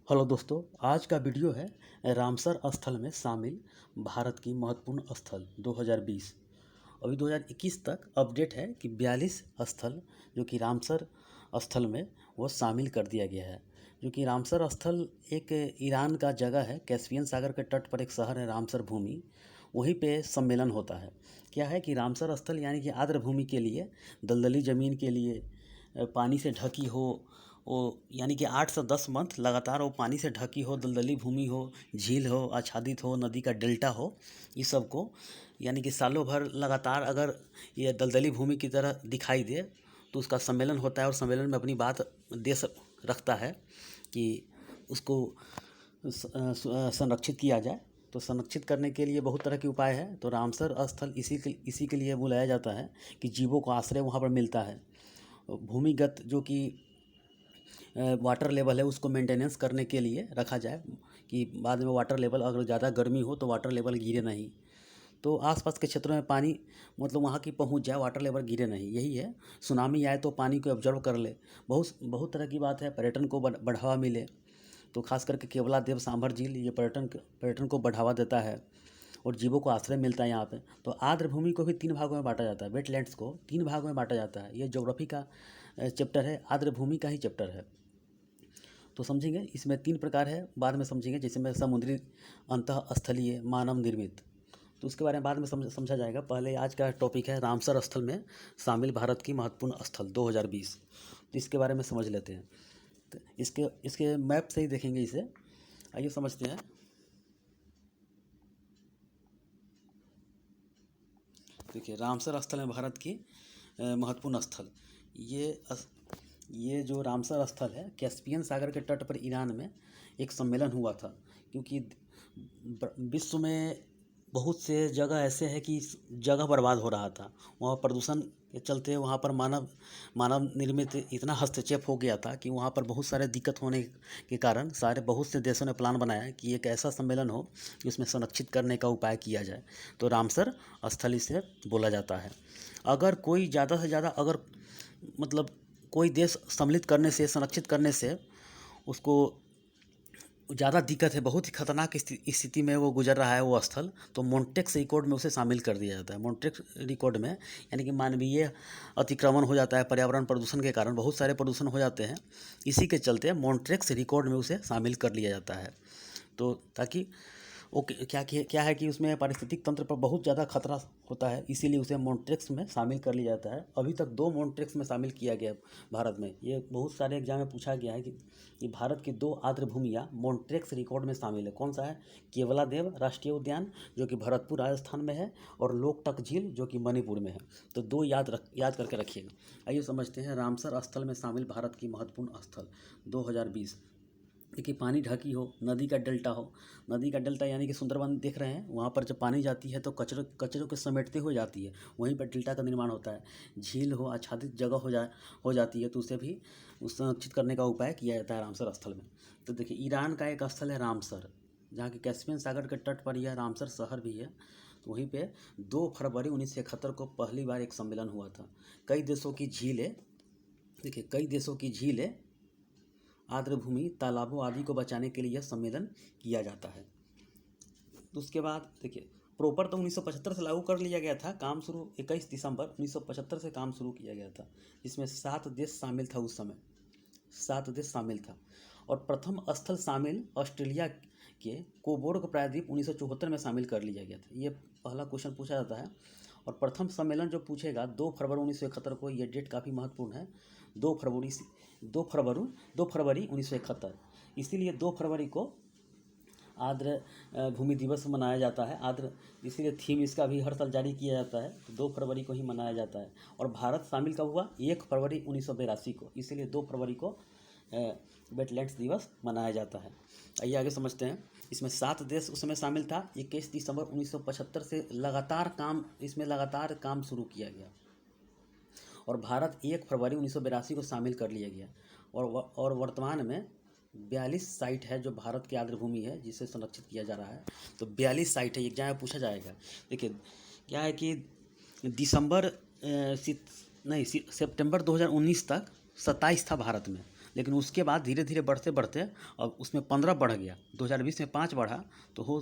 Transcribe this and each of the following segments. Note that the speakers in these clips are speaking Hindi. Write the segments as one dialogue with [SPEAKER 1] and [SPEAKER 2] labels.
[SPEAKER 1] हेलो दोस्तों, आज का वीडियो है रामसर स्थल में शामिल भारत की महत्वपूर्ण स्थल 2020। अभी 2021 तक अपडेट है कि 42 स्थल जो कि रामसर स्थल में वो शामिल कर दिया गया है। जो कि रामसर स्थल एक ईरान का जगह है, कैस्पियन सागर के तट पर एक शहर है रामसर भूमि। वहीं पे सम्मेलन होता है। क्या है कि रामसर स्थल यानी कि आर्द्र भूमि के लिए, दलदली ज़मीन के लिए, पानी से ढकी हो, वो यानी कि 8 से 10 मंथ लगातार वो पानी से ढकी हो, दलदली भूमि हो, झील हो, आच्छादित हो, नदी का डेल्टा हो, इस सब को यानी कि सालों भर लगातार अगर ये दलदली भूमि की तरह दिखाई दे तो उसका सम्मेलन होता है और सम्मेलन में अपनी बात देश रखता है कि उसको संरक्षित किया जाए। तो संरक्षित करने के लिए बहुत तरह के उपाय है। तो रामसर स्थल इसी के लिए बुलाया जाता है कि जीवों को आश्रय वहाँ पर मिलता है। भूमिगत जो कि वाटर लेवल है उसको मेंटेनेंस करने के लिए रखा जाए कि बाद में वाटर लेवल अगर ज़्यादा गर्मी हो तो वाटर लेवल गिरे नहीं, तो आसपास के क्षेत्रों में पानी मतलब वहाँ की पहुँच जाए, वाटर लेवल गिरे नहीं। यही है, सुनामी आए तो पानी को ऑब्जर्व कर ले। बहुत बहुत तरह की बात है, पर्यटन को बढ़ावा मिले। तो खास करके केवला देव सांभर झील ये पर्यटन को बढ़ावा देता है और जीवों को आश्रय मिलता है यहाँ पे। तो आर्द्र भूमि को भी 3 भागों में बांटा जाता है, वेटलैंड्स को 3 भागों में बांटा जाता है। ये ज्योग्राफी का चैप्टर है, आर्द्र भूमि का ही चैप्टर है। तो समझेंगे इसमें 3 प्रकार है, बाद में समझेंगे। जैसे में समुद्री, अंतः स्थलीय, मानव निर्मित, तो उसके बारे में बाद में समझा जाएगा। पहले आज का टॉपिक है रामसर स्थल में शामिल भारत की महत्वपूर्ण स्थल 2020। तो इसके बारे में समझ लेते हैं। तो इसके मैप से ही देखेंगे इसे। आइए समझते हैं। देखिए, रामसर स्थल में भारत की महत्वपूर्ण स्थल, ये जो रामसर स्थल है कैस्पियन सागर के तट पर ईरान में एक सम्मेलन हुआ था। क्योंकि विश्व में बहुत से जगह ऐसे हैं कि जगह बर्बाद हो रहा था। वहाँ प्रदूषण के चलते वहाँ पर मानव निर्मित इतना हस्तक्षेप हो गया था कि वहाँ पर बहुत सारे दिक्कत होने के कारण बहुत से देशों ने प्लान बनाया कि एक ऐसा सम्मेलन हो कि उसमें संरक्षित करने का उपाय किया जाए। तो रामसर स्थल इसे बोला जाता है। अगर कोई ज़्यादा से ज़्यादा अगर मतलब कोई देश सम्मिलित करने से, संरक्षित करने से उसको ज़्यादा दिक्कत है, बहुत ही खतरनाक स्थिति में वो गुजर रहा है वो स्थल, तो मॉन्ट्रेक्स रिकॉर्ड में उसे शामिल कर दिया जाता है। मॉन्ट्रेक्स रिकॉर्ड में यानी कि मानवीय अतिक्रमण हो जाता है, पर्यावरण प्रदूषण के कारण बहुत सारे प्रदूषण हो जाते हैं। इसी के चलते मॉन्ट्रेक्स रिकॉर्ड में उसे शामिल कर लिया जाता है। तो ताकि वो क्या है कि उसमें पारिस्थितिक तंत्र पर बहुत ज़्यादा खतरा होता है, इसीलिए उसे मॉन्ट्रेक्स में शामिल कर लिया जाता है। अभी तक 2 मॉन्ट्रेक्स में शामिल किया गया भारत में। ये बहुत सारे एग्जाम में पूछा गया है कि भारत की 2 आर्द्र भूमियाँ मॉन्ट्रेक्स रिकॉर्ड में शामिल है। कौन सा है? केवलादेव राष्ट्रीय उद्यान जो कि भरतपुर राजस्थान में है, और लोकटक झील जो कि मणिपुर में है। तो 2 याद करके रखिएगा। आइए समझते हैं रामसर स्थल में शामिल भारत की महत्वपूर्ण स्थल 2020। देखिए, पानी ढकी हो, नदी का डेल्टा हो। नदी का डेल्टा यानी कि सुंदरबन देख रहे हैं, वहाँ पर जब पानी जाती है तो कचरों को समेटते हुए जाती है, वहीं पर डेल्टा का निर्माण होता है। झील हो, आच्छादित जगह हो जाती है, तो उसे भी संरक्षित करने का उपाय किया जाता है रामसर स्थल में। तो देखिए, ईरान का एक स्थल है रामसर, जहाँ की कैस्पियन सागर के तट पर यह रामसर शहर भी है। तो वहीं पे 2 फरवरी 1971 को पहली बार एक सम्मेलन हुआ था। कई देशों की झीलें, देखिए कई देशों की झीलें, आर्द्र भूमि, तालाबों आदि को बचाने के लिए यह सम्मेलन किया जाता है। तो उसके बाद देखिए, प्रॉपर तो 1975 से लागू कर लिया गया था। काम शुरू 21 दिसंबर 1975 से काम शुरू किया गया था, जिसमें 7 देश शामिल था। उस समय 7 देश शामिल था। और प्रथम स्थल शामिल ऑस्ट्रेलिया के कोबोर्ग प्रायद्वीप 1974 में शामिल कर लिया गया था। ये पहला क्वेश्चन पूछा जाता है। और प्रथम सम्मेलन जो पूछेगा 2 फरवरी 1971 को, ये डेट काफ़ी महत्वपूर्ण है। 2 फरवरी 1971, इसीलिए 2 फरवरी को आर्द्र भूमि दिवस मनाया जाता है। इसीलिए थीम इसका भी हर साल जारी किया जाता है, तो 2 फरवरी को ही मनाया जाता है। और भारत शामिल कब हुआ? 1 फरवरी 1982 को, इसीलिए 2 फरवरी को वेटलैंड्स दिवस मनाया जाता है। आइए आगे समझते हैं। इसमें 7 देश उस समय शामिल था। 21 दिसंबर 1975 से लगातार काम शुरू किया गया, और भारत 1 फरवरी 1982 को शामिल कर लिया गया। और वर्तमान में 42 साइट है जो भारत की आर्द्र भूमि है, जिसे संरक्षित किया जा रहा है। तो 42 साइट है, एग्जाम में पूछा जाएगा। देखिए, क्या है कि सितंबर 2019 तक 27 था भारत में। लेकिन उसके बाद धीरे धीरे बढ़ते बढ़ते अब उसमें 15 बढ़ गया, 2020 में 5 बढ़ा, तो हो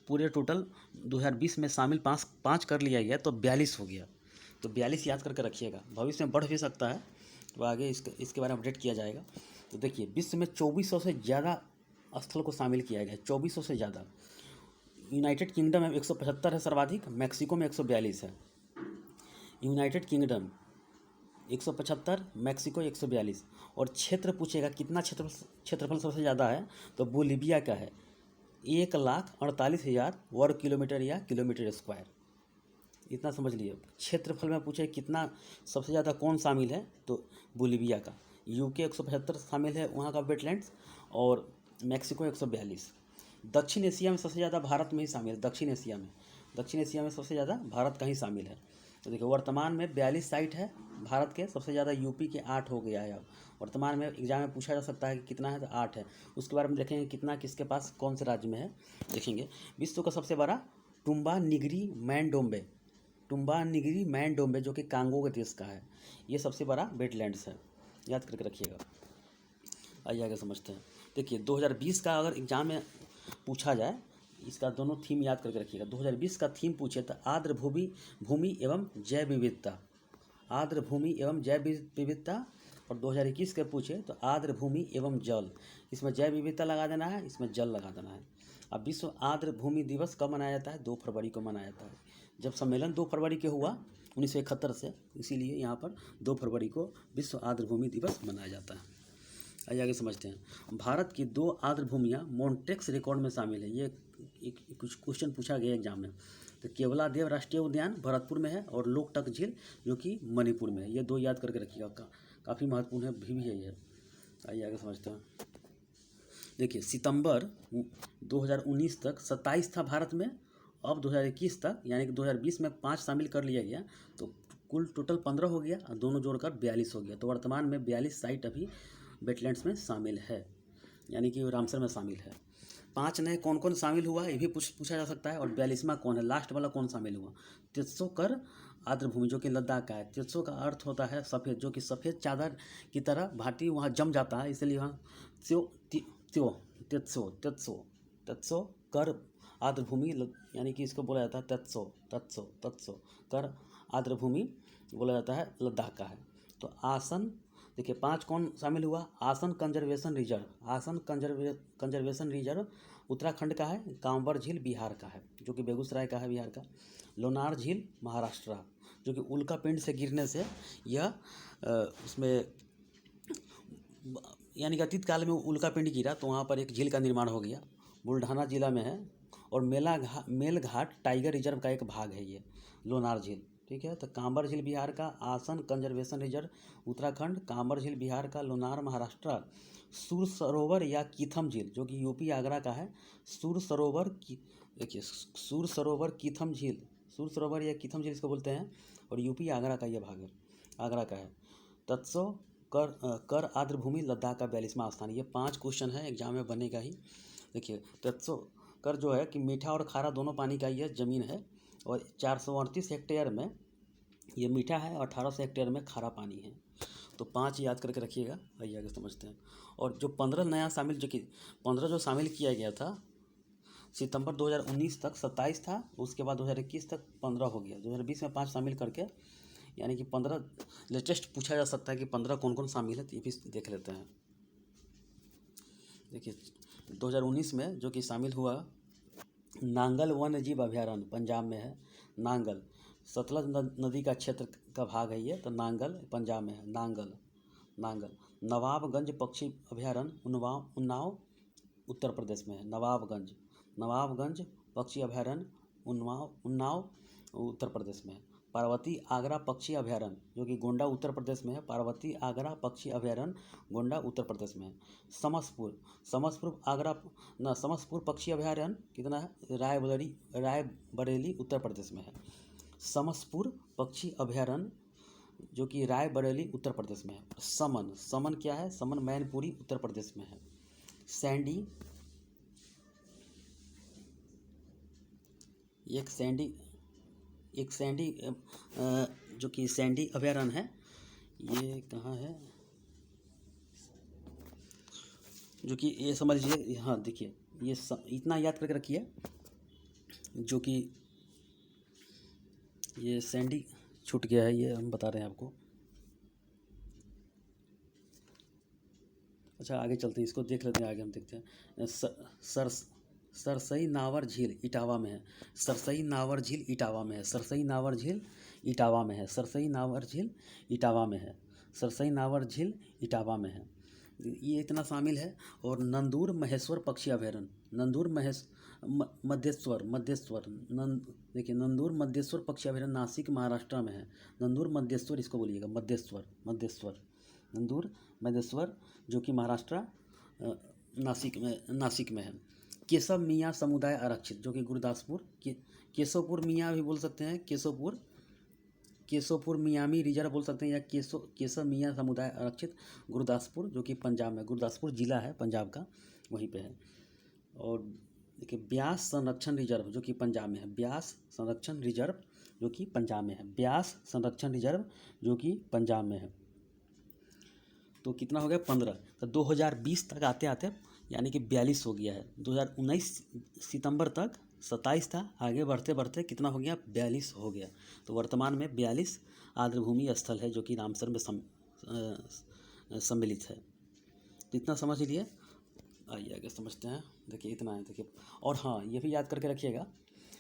[SPEAKER 1] पूरे टोटल 2020 में शामिल पाँच पाँच कर लिया गया तो 42 हो गया। तो 42 याद करके रखिएगा, भविष्य में बढ़ भी सकता है, तो आगे इसके बारे में अपडेट किया जाएगा। तो देखिए विश्व में 2400 से ज़्यादा स्थल को शामिल किया गया है, 2400 से ज़्यादा। यूनाइटेड किंगडम में 175 है सर्वाधिक, मैक्सिको में 142 है। United kingdom 175, Mexico 142। और क्षेत्र पूछेगा कितना क्षेत्रफल सबसे ज़्यादा है, तो बोलीविया का है 1,48,000 वर्ग किलोमीटर या किलोमीटर स्क्वायर। इतना समझ लिए। क्षेत्रफल में पूछे कितना सबसे ज़्यादा कौन शामिल है, तो बोलीविया का। यूके 175 शामिल है वहाँ का वेटलैंड्स, और मैक्सिको 142। दक्षिण एशिया में सबसे ज़्यादा भारत में ही शामिल है, दक्षिण एशिया में सबसे ज़्यादा भारत का ही शामिल है। तो देखिए वर्तमान में 42 साइट है भारत के, सबसे ज़्यादा यूपी के 8 हो गया है। अब वर्तमान में एग्जाम में पूछा जा सकता है कि कितना है, तो 8 है। उसके बारे में देखेंगे कितना किसके पास कौन से राज्य में है, देखेंगे। विश्व का सबसे बड़ा टुम्बा निगरी मैन डोम्बे जो कि कांगो के देश का है, ये सबसे बड़ा वेटलैंड्स है, याद करके रखिएगा। आइए आगे समझते हैं। देखिए 2020 का अगर एग्जाम में पूछा जाए, इसका दोनों थीम याद करके रखिएगा। 2020 का थीम पूछे तो आर्द्र भूमि एवं जैव विविधता, आर्द्र भूमि एवं जैव विविधता। और 2021 के पूछे तो आर्द्र भूमि एवं जल, इसमें जैव विविधता लगा देना है, इसमें जल लगा देना है। अब विश्व आर्द्र भूमि दिवस कब मनाया जाता है, 2 फरवरी को मनाया जाता है। जब सम्मेलन 2 फरवरी के हुआ 1971 से, इसीलिए यहाँ पर 2 फरवरी को विश्व आर्द्र भूमि दिवस मनाया जाता है। आइए आगे समझते हैं। भारत की 2 आर्द्र भूमियाँ मॉन्ट्रेक्स रिकॉर्ड में शामिल है, ये कुछ क्वेश्चन पूछा गया एग्जाम में। तो केवलादेव राष्ट्रीय उद्यान भरतपुर में है, और लोकटक झील जो कि मणिपुर में है। ये 2 याद करके रखिएगा, काफ़ी महत्वपूर्ण है भी है ये। आइए आगे समझते हैं। देखिए सितंबर 2019 तक 27 था भारत में, अब 2021 तक यानी कि 2020 में 5 शामिल कर लिया गया, तो कुल टोटल 15 हो गया, और दोनों जोड़कर 42 हो गया। तो वर्तमान में 42 साइट अभी वेटलैंड्स में शामिल है, यानी कि रामसर में शामिल है। 5 नए कौन कौन शामिल हुआ ये भी पूछा जा सकता है, और 42वां कौन है, लास्ट वाला कौन शामिल हुआ। त्सो-कर आर्द्र भूमि जो कि लद्दाख का है। त्सो का अर्थ होता है सफ़ेद, जो कि सफ़ेद चादर की तरह भाटी वहाँ जम जाता है, इसलिए वहाँ त्सो कर आर्द्र भूमि, यानी कि इसको बोला जाता है त्सो कर आर्द्र भूमि बोला जाता है, लद्दाख का है। तो आसन देखिए 5 कौन शामिल हुआ, आसन कंजर्वेशन रिजर्व उत्तराखंड का है, कांवर झील बिहार का है जो कि बेगूसराय का है बिहार का, लोनार झील महाराष्ट्र जो कि उल्कापिंड से गिरने से यह उसमें यानी कि अतीत काल में उल्कापिंड गिरा तो वहाँ पर एक झील का निर्माण हो गया, बुल्ढाना जिला में है। और मेलघाट टाइगर रिजर्व का एक भाग है ये लोनार झील, ठीक है। तो कांवर झील बिहार का, आसन कंजर्वेशन रिजर्व उत्तराखंड, कांवर झील बिहार का, लोनार महाराष्ट्र, सूर सरोवर या कीथम झील जो कि यूपी आगरा का है, सूर सरोवर कीथम झील, सूर सरोवर या कीथम झील इसको बोलते हैं, और यूपी आगरा का यह भाग है, आगरा का है। तत्सो कर आर्द्र भूमि लद्दाख का 42वां स्थान। ये 5 क्वेश्चन है, एग्जाम में बनेगा ही। देखिए तत्सो कर जो है कि मीठा और खारा दोनों पानी का यह ज़मीन है, और 438 हेक्टेयर में ये मीठा है और 1800 हेक्टेयर में खारा पानी है। तो 5 याद करके रखिएगा। आइए आगे समझते हैं। और जो 15 नया शामिल जो कि 15 जो शामिल किया गया था सितंबर 2019 तक 27 था, उसके बाद 2021 तक 15 हो गया, 2020 में 5 शामिल करके यानी कि 15 लेटेस्ट पूछा जा सकता है कि 15 कौन कौन शामिल है, तो ये भी देख लेते हैं। देखिए 2019 में जो कि शामिल हुआ नांगल वन्य जीव अभयारण्य पंजाब में है, नांगल सतलज नदी का क्षेत्र का भाग है ये, तो नांगल पंजाब में है, नांगल नवाबगंज पक्षी अभयारण्य उन्नाव उत्तर प्रदेश में है, नवाबगंज पक्षी अभयारण्य उन्नाव उत्तर प्रदेश में है। पार्वती आगरा पक्षी अभयारण्य जो कि गोंडा उत्तर प्रदेश में है, पार्वती आगरा पक्षी अभयारण्य गोंडा उत्तर प्रदेश में है। समसपुर पक्षी अभयारण्य कितना है, रायबरेली उत्तर प्रदेश में है। समसपुर पक्षी अभयारण्य जो कि रायबरेली उत्तर प्रदेश में है। समन क्या है, समन मैनपुरी उत्तर प्रदेश में है। सैंडी एक सैंडी जो कि सैंडी अभयारण्य है, ये कहाँ है, जो कि ये समझ लीजिए, हाँ देखिए ये इतना याद करके रखिए, जो कि ये सैंडी छूट गया है, ये हम बता रहे हैं आपको। अच्छा आगे चलते हैं, इसको देख लेते हैं, आगे हम देखते हैं। सर सरसई नावर झील इटावा में है। सरसई नावर झील इटावा में है। सरसई नावर झील इटावा में है। सरसई नावर झील इटावा में है। सरसई नावर झील इटावा में है। ये इतना शामिल है। और नंदूर महेश्वर पक्षी अभयारण्य, नंदूर मध्य मध्य देखिए नंदूर मध्य पक्षी अभयारण्य नासिक महाराष्ट्र में है। नंदूर मध्य इसको बोलिएगा, मध्य नंदूर मध्य, जो कि महाराष्ट्र नासिक में है। केशव मियाँ समुदाय आरक्षित, जो कि गुरदासपुर केशवपुर मियाँ भी बोल सकते हैं, केशवपुर मियामी रिजर्व बोल सकते हैं, या केशव मियाँ समुदाय आरक्षित गुरदासपुर, जो कि पंजाब में, गुरदासपुर जिला है पंजाब का, वहीं पे है। और देखिए ब्यास संरक्षण रिजर्व, जो कि पंजाब में है। ब्यास संरक्षण रिजर्व, जो कि पंजाब में है। ब्यास संरक्षण रिजर्व, जो कि पंजाब में है। तो कितना हो गया 15। तो 2020 तक आते आते यानी कि 42 हो गया है। 2019 सितंबर तक 27 था, आगे बढ़ते बढ़ते कितना हो गया 42 हो गया। तो वर्तमान में 42 आर्द्रभूमि स्थल है, जो कि रामसर में सम्मिलित है। तो इतना समझ लीजिए, आइए आगे समझते हैं। देखिए इतना है, देखिए और हाँ ये भी याद करके रखिएगा।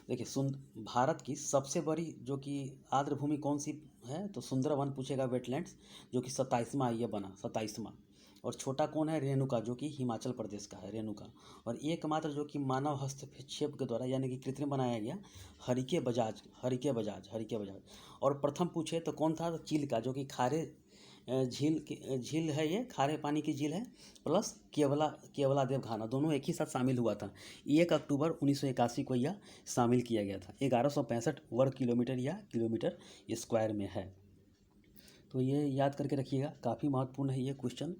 [SPEAKER 1] देखिए भारत की सबसे बड़ी जो कि आर्द्रभूमि कौन सी है, तो सुंदरवन पूछेगा, वेटलैंड्स, जो कि 27वां ये बना, 27वां। और छोटा कौन है, रेणुका, जो कि हिमाचल प्रदेश का है, रेणुका। और एकमात्र जो कि मानव हस्तक्षेप के द्वारा यानी कि कृत्रिम बनाया गया, हरिके बजाज। और प्रथम पूछे तो कौन था, तो चिल्का, जो कि खारे झील है, ये खारे पानी की झील है, प्लस केवला देव घाना, दोनों एक ही साथ शामिल हुआ था। 1 अक्टूबर 1981 को यह शामिल किया गया था। 1165 वर्ग किलोमीटर या किलोमीटर स्क्वायर में है। तो ये याद करके रखिएगा, काफ़ी महत्वपूर्ण है ये क्वेश्चन।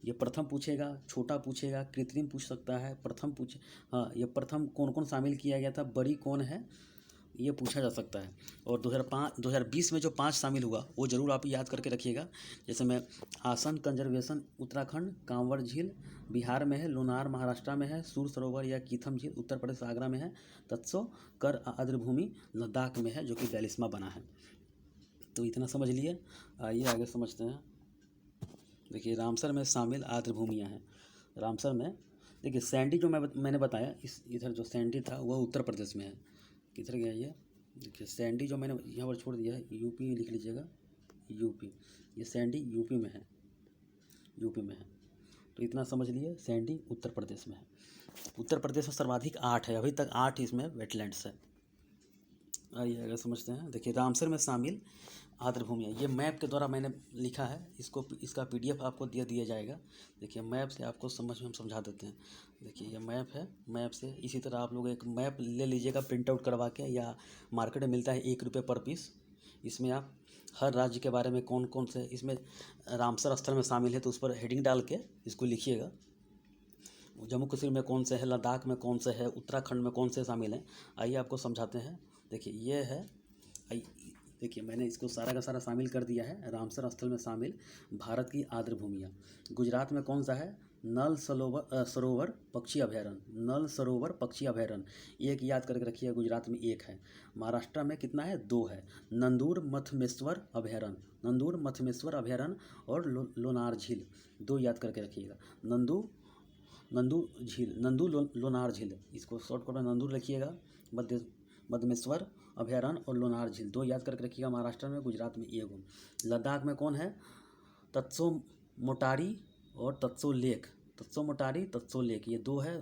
[SPEAKER 1] ये प्रथम पूछेगा, छोटा पूछेगा, कृत्रिम पूछ सकता है, प्रथम पूछ, हाँ ये प्रथम कौन कौन शामिल किया गया था, बड़ी कौन है, ये पूछा जा सकता है। और 2020 में जो 5 शामिल हुआ वो ज़रूर आप याद करके रखिएगा। जैसे मैं आसन कंजर्वेशन उत्तराखंड, कांवर झील बिहार में है, लोनार महाराष्ट्र में है, सूर सरोवर या कीथम झील उत्तर प्रदेश आगरा में है, तत्सो कर आर्द्रभूमि लद्दाख में है, जो कि 42वां बना है। तो इतना समझ लिए, आइए आगे समझते हैं। देखिए रामसर में शामिल आर्द्रभूमियाँ हैं। रामसर में देखिए सैंडी जो मैंने बताया, इधर जो सैंडी था वह उत्तर प्रदेश में है। किधर गया ये, देखिए सैंडी जो मैंने यहाँ पर छोड़ दिया है, यूपी लिख लीजिएगा, यूपी। ये सैंडी यूपी में है, तो इतना समझ लिए, सैंडी उत्तर प्रदेश में है। उत्तर प्रदेश में सर्वाधिक 8 है, अभी तक 8 इसमें वेटलैंड्स है। आइए अगर समझते हैं। देखिए रामसर में शामिल आर्द्रभूमियाँ, ये मैप के द्वारा मैंने लिखा है, इसका PDF आपको दिया जाएगा। देखिए मैप से आपको समझ में हम समझा देते हैं। देखिए ये मैप है, मैप से इसी तरह आप लोग एक मैप ले लीजिएगा प्रिंट आउट करवा के, या मार्केट में मिलता है 1 रुपये पर पीस। इसमें आप हर राज्य के बारे में कौन कौन से इसमें रामसर स्थल में शामिल है, तो उस पर हेडिंग डाल के इसको लिखिएगा। जम्मू कश्मीर में कौन से है, लद्दाख में कौन से है, उत्तराखंड में कौन से शामिल हैं, आइए आपको समझाते हैं। देखिए ये है, देखिए मैंने इसको सारा का सारा शामिल कर दिया है। रामसर स्थल में शामिल भारत की आर्द्रभूमियाँ। गुजरात में कौन सा है, नल सरोवर पक्षी अभयारण्य, नल सरोवर पक्षी अभयारण्य, एक याद करके रखिए, गुजरात में 1 है। महाराष्ट्र में कितना है, 2 है। नंदूर मथमेश्वर अभयारण्य और लोनार झील, 2 याद करके रखिएगा। लोनार झील, इसको शॉर्टकट में नंदूर लिखिएगा, मधमेश्वर अभयारण्य और लोनार झील, 2 याद करके रखिएगा। महाराष्ट्र में, गुजरात में 1। लद्दाख में कौन है, तत्सो मोटारी और तत्सो लेक, ये 2 है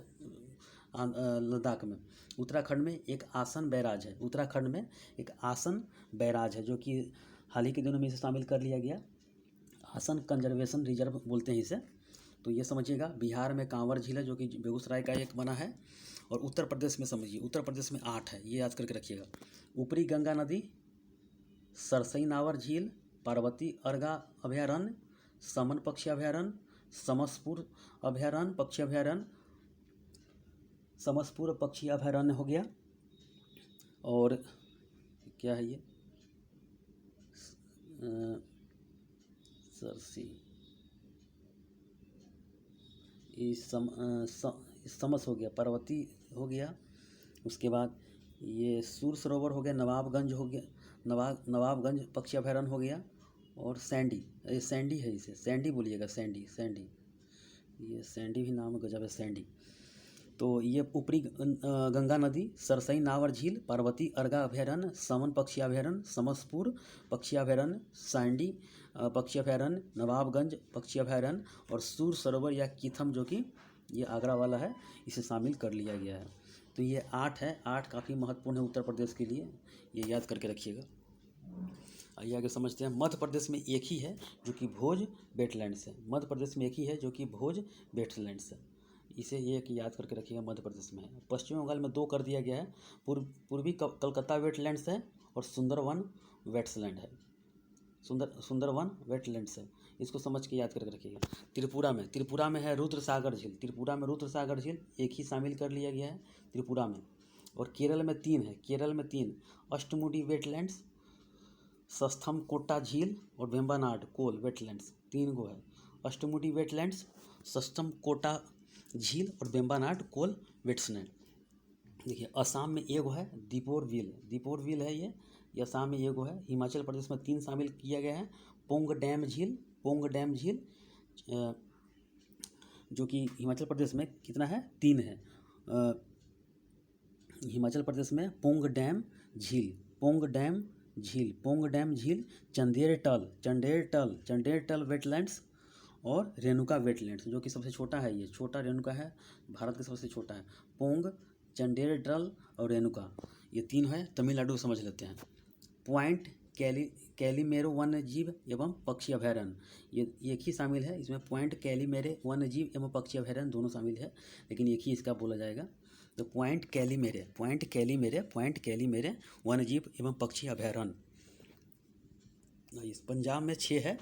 [SPEAKER 1] लद्दाख में। उत्तराखंड में एक आसन बैराज है, जो कि हाल ही के दिनों में इसे शामिल कर लिया गया। आसन कंजर्वेशन रिजर्व बोलते हैं इसे, तो ये समझिएगा। बिहार में कांवर झील है, जो कि बेगूसराय का एक बना है। और उत्तर प्रदेश में समझिए, उत्तर प्रदेश में 8 है, ये याद करके रखिएगा। ऊपरी गंगा नदी, सरसई नावर झील, पार्वती अर्गा अभयारण्य, समन पक्षी अभयारण्य, समसपुर पक्षी अभयारण्य हो गया। और क्या है ये, सरसी, समस हो गया, पर्वती हो गया। उसके बाद ये सूर सरोवर हो गया, नवाबगंज हो गया, नवाबगंज पक्षी अभयारण्य हो गया। और सैंडी, ये सैंडी है, इसे सैंडी बोलिएगा, सैंडी सैंडी, ये सैंडी भी नाम गजब है, सैंडी। तो ये ऊपरी गंगा नदी, सरसई नावर झील, पार्वती अर्गा अभयारण्य, समन पक्षी अभयारण्य, समसपुर पक्षी अभयारण्य, सैंडी पक्षी अभयारण्य, नवाबगंज पक्षी अभयारण्य और सूर सरोवर या कीथम जो कि ये आगरा वाला है, इसे शामिल कर लिया गया है। तो ये 8 है, 8 काफ़ी महत्वपूर्ण है उत्तर प्रदेश के लिए, ये याद करके रखिएगा। आइए आगे समझते हैं। मध्य प्रदेश में एक ही है जो कि भोज वेटलैंड्स है। मध्य प्रदेश में एक ही है जो कि भोज वेटलैंड्स है, इसे एक याद करके रखिएगा, मध्य प्रदेश में है। पश्चिम बंगाल में 2 कर दिया गया है, पूर्वी कलकत्ता वेटलैंड्स है और सुंदरवन वेट्सलैंड है, सुंदरवन वेटलैंड्स है, इसको समझ के याद करके रखिएगा। त्रिपुरा में है रुद्र सागर झील, त्रिपुरा में रुद्र सागर झील एक ही शामिल कर लिया गया है त्रिपुरा में। और केरल में 3 है, केरल में 3 अष्टमुडी वेटलैंड्स, सस्थम कोट्टा झील और वेम्बनाड कोल वेटलैंड्स, 3 गो है। अष्टमुडी वेटलैंड्स, सस्थम कोटा झील और वेम्बनाड कोल वेट्सलैंड। देखिए असम में एगो है दीपोर व्हील है, ये असम में एगो है। हिमाचल प्रदेश में 3 शामिल किया गया है, पोंग डैम झील जो कि हिमाचल प्रदेश में कितना है, 3 है। हिमाचल प्रदेश में पोंग डैम झील, चंडेर टल वेटलैंड्स और रेणुका वेटलैंड्स जो कि सबसे छोटा है, ये छोटा रेणुका है, भारत का सबसे छोटा है। पोंग, चंडेर टल और रेणुका, ये 3 है। तमिलनाडु समझ लेते हैं। पॉइंट कैलीमेरो वन्य जीव एवं पक्षी अभयारण्य, ये एक ही शामिल है इसमें। पॉइंट कैलीमेरे वन्य जीव एवं पक्षी अभयारण्य दोनों शामिल है, लेकिन एक ही इसका बोला जाएगा। तो पॉइंट कैलीमेरे वन्य जीव एवं पक्षी अभयारण्य। पंजाब में 6 है,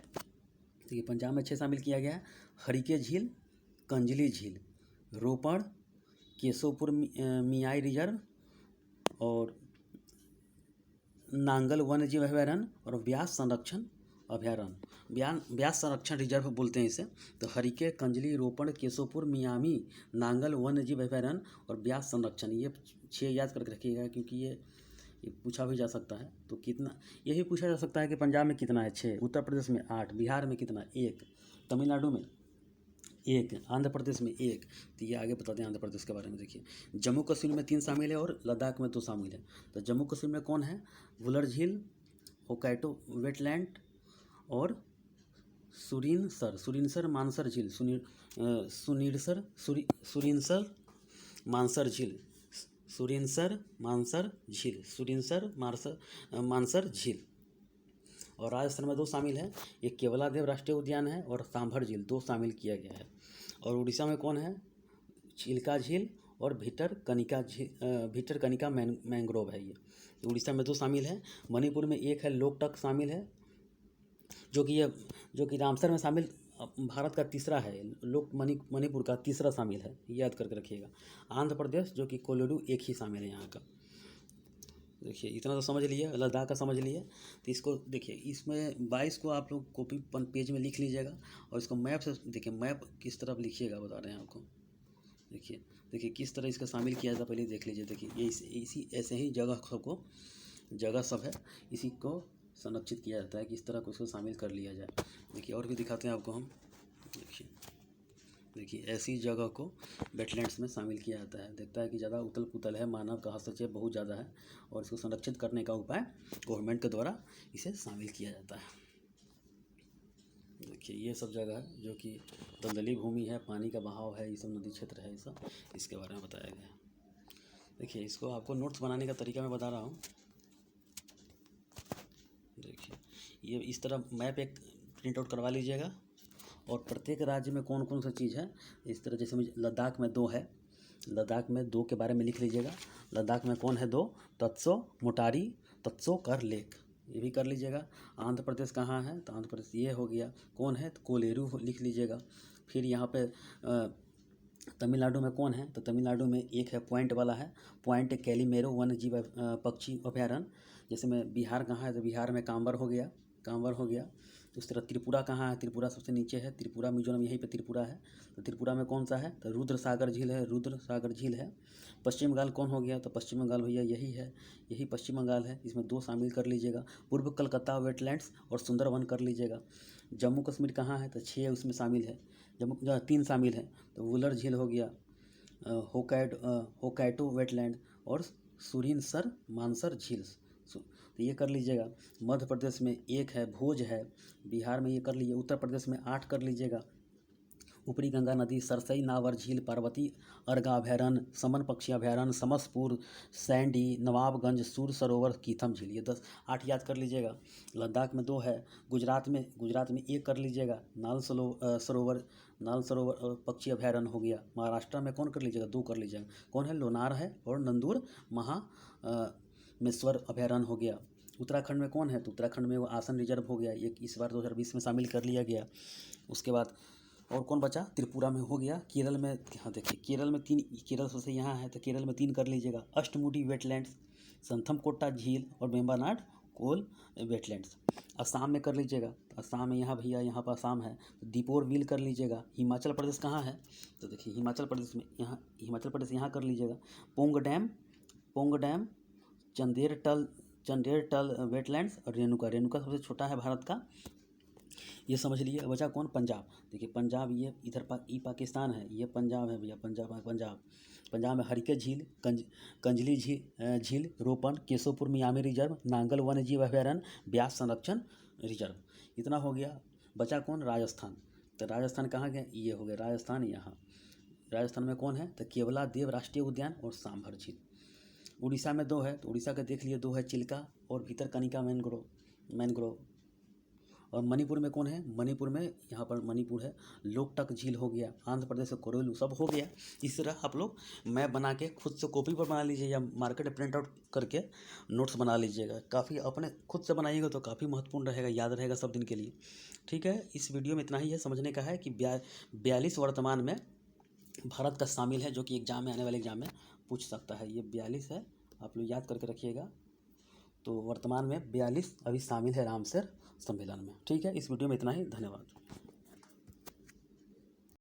[SPEAKER 1] देखिए पंजाब में 6 शामिल किया गया है। हरिके झील, कंजली झील, रोपड़, केशवपुर मियाई रिजर्व और नांगल वन्य जीव अभयारण्य और व्यास संरक्षण रिजर्व बोलते हैं इसे। तो हरिके, कंजली, रोपड़, केशवपुर, मियामी, नांगल वन्य जीव अभयारण्य और व्यास संरक्षण, ये 6 याद करके रखिएगा, क्योंकि ये पूछा भी जा सकता है। तो कितना, यही पूछा जा सकता है कि पंजाब में कितना है, 6, उत्तर प्रदेश में 8, बिहार में कितना, 1, तमिलनाडु में 1, आंध्र प्रदेश में 1। तो ये आगे बताते हैं आंध्र प्रदेश के बारे में। देखिए जम्मू कश्मीर में 3 शामिल है और लद्दाख में 2 शामिल है। तो जम्मू कश्मीर में कौन है, वुलर झील, होकाइटो वेटलैंड और सुरिनसर मानसर झील, मानसर झील। और राजस्थान में 2 शामिल है, एक केवलादेव राष्ट्रीय उद्यान है और सांभर झील, 2 शामिल किया गया है। और उड़ीसा में कौन है, चिल्का झील और भितरकनिका मैंग्रोव है, ये उड़ीसा में 2 शामिल है। मणिपुर में 1 है, लोकटक शामिल है, जो कि रामसर में शामिल भारत का तीसरा है, मणिपुर का तीसरा शामिल है, याद करके रखिएगा। आंध्र प्रदेश जो कि कोलोडू 1 ही शामिल है यहाँ का। देखिए इतना तो समझ लिए, लद्दाख का समझ लिए। तो इसको देखिए, इसमें 22 को आप लोग कॉपी पेज में लिख लीजिएगा और इसको मैप से देखिए, मैप किस तरफ लिखिएगा बता रहे हैं आपको। देखिए किस तरह इसका शामिल किया जाता पहले देख लीजिए। देखिए ये इसी ऐसे ही जगह सब है, इसी को संरक्षित किया जाता है कि इस तरह को इसको शामिल कर लिया जाए। देखिए और भी दिखाते हैं आपको हम। देखिए ऐसी जगह को वेटलैंड्स में शामिल किया जाता है। देखता है कि ज़्यादा उथल पुथल है, मानव का हस्तक्षेप बहुत ज़्यादा है और इसको संरक्षित करने का उपाय गवर्नमेंट के द्वारा इसे शामिल किया जाता है। देखिए ये सब जगह है जो कि दलदली भूमि है, पानी का बहाव है, ये सब नदी क्षेत्र है, ये सब इसके बारे में बताया गया है। देखिए इसको आपको नोट्स बनाने का तरीका मैं बता रहा हूँ। देखिए ये इस तरह मैप एक प्रिंट आउट करवा लीजिएगा और प्रत्येक राज्य में कौन कौन सा चीज़ है इस तरह, जैसे मुझे लद्दाख में 2 है, लद्दाख में 2 के बारे में लिख लीजिएगा। लद्दाख में कौन है 2, तत्सो मोटारी, तत्सो कर लेक, ये भी कर लीजिएगा। आंध्र प्रदेश कहाँ है, तो आंध्र प्रदेश ये हो गया। कौन है, तो कोलेरू लिख लीजिएगा। फिर यहाँ पे तमिलनाडु में कौन है, तो तमिलनाडु में 1 है, पॉइंट वाला है, पॉइंट कैलीमेरो वन्य जीव पक्षी अभयारण्य। जैसे में बिहार कहाँ है, तो बिहार में कांवर हो गया। उस तरह त्रिपुरा कहाँ है, त्रिपुरा सबसे नीचे है, त्रिपुरा मिजोरम यहीं पे त्रिपुरा है। तो त्रिपुरा में कौन सा है, तो रुद्र सागर झील है, रुद्र सागर झील है। पश्चिम बंगाल कौन हो गया, तो पश्चिम बंगाल भैया यही है, यही पश्चिम बंगाल है। इसमें 2 शामिल कर लीजिएगा, पूर्व कलकत्ता वेटलैंड्स और सुंदरवन कर लीजिएगा। जम्मू कश्मीर कहाँ है, तो 6 उसमें शामिल है, जम्मू 3 शामिल है, तो वुलर झील हो गया, होकाइडो वेटलैंड और सुरिनसर मानसर झील, तो ये कर लीजिएगा। मध्य प्रदेश में 1 है, भोज है। बिहार में ये कर लीजिए। उत्तर प्रदेश में 8 कर लीजिएगा, ऊपरी गंगा नदी, सरसई नावर झील, पार्वती अर्गा अभयारण्य, समन पक्षी अभयारण्य, समसपुर, सैंडी, नवाबगंज, सूर सरोवर, कीथम झील, ये 8 याद कर लीजिएगा। लद्दाख में 2 है, गुजरात में 1 कर लीजिएगा, नाल सरोवर पक्षी अभयारण्य हो गया। महाराष्ट्र में कौन कर लीजिएगा, 2 कर लीजिएगा, कौन है, लोनार है और नंदूर मेश्वर अभयारण्य हो गया। उत्तराखंड में कौन है, तो उत्तराखंड में वो आसन रिजर्व हो गया, ये इस बार 2020 में शामिल कर लिया गया। उसके बाद और कौन बचा, त्रिपुरा में हो गया। केरल में, हाँ देखिए केरल में 3, केरल सबसे यहाँ है तो केरल में 3 कर लीजिएगा, अष्टमुडी वेटलैंड्स, संथमकोट्टा झील और वेम्बनाड कोल वेटलैंड्स। असम में कर लीजिएगा, तो असम में यहाँ भैया, यहाँ पर असम है, तो दीपोर बिल कर लीजिएगा। हिमाचल प्रदेश कहाँ है, तो देखिए हिमाचल प्रदेश में यहाँ, हिमाचल प्रदेश यहाँ कर लीजिएगा, पोंग डैम, चंदेरटल वेटलैंड्स और रेणुका सबसे छोटा है भारत का, ये समझ लीजिए। बचा कौन, पंजाब। देखिए पंजाब ये इधर पाकिस्तान है, ये पंजाब है भैया, पंजाब में हरिके झील, कंजली झील, रोपन, केशवपुर मियामी रिजर्व, नांगल वन्य जीव अभयारण्य, ब्यास संरक्षण रिजर्व, इतना हो गया। बचा कौन, राजस्थान। तो राजस्थान कहाँ गया, ये हो गया राजस्थान, यहाँ राजस्थान में कौन है, तो केवला देव राष्ट्रीय उद्यान और सांभर झील। उड़ीसा में 2 है, तो उड़ीसा का देख लिए, 2 है, चिल्का और भीतरकनिका मैनग्रोव। और मणिपुर में कौन है, मणिपुर में यहाँ पर मणिपुर है, लोकटक झील हो गया। आंध्र प्रदेश से कोरोलू, सब हो गया। इस तरह आप लोग मैप बना के खुद से कॉपी पर बना लीजिए या मार्केट में प्रिंट आउट करके नोट्स बना लीजिएगा। काफ़ी अपने खुद से बनाइएगा तो काफ़ी महत्वपूर्ण रहेगा, याद रहेगा सब दिन के लिए। ठीक है, इस वीडियो में इतना ही है, समझने का है कि 42 वर्तमान में भारत का शामिल है, जो कि एग्जाम में, आने वाले एग्जाम में पूछ सकता है। ये 42 है, आप लोग याद करके रखिएगा। तो वर्तमान में 42 अभी शामिल है रामसर सम्मेलन में। ठीक है, इस वीडियो में इतना ही, धन्यवाद।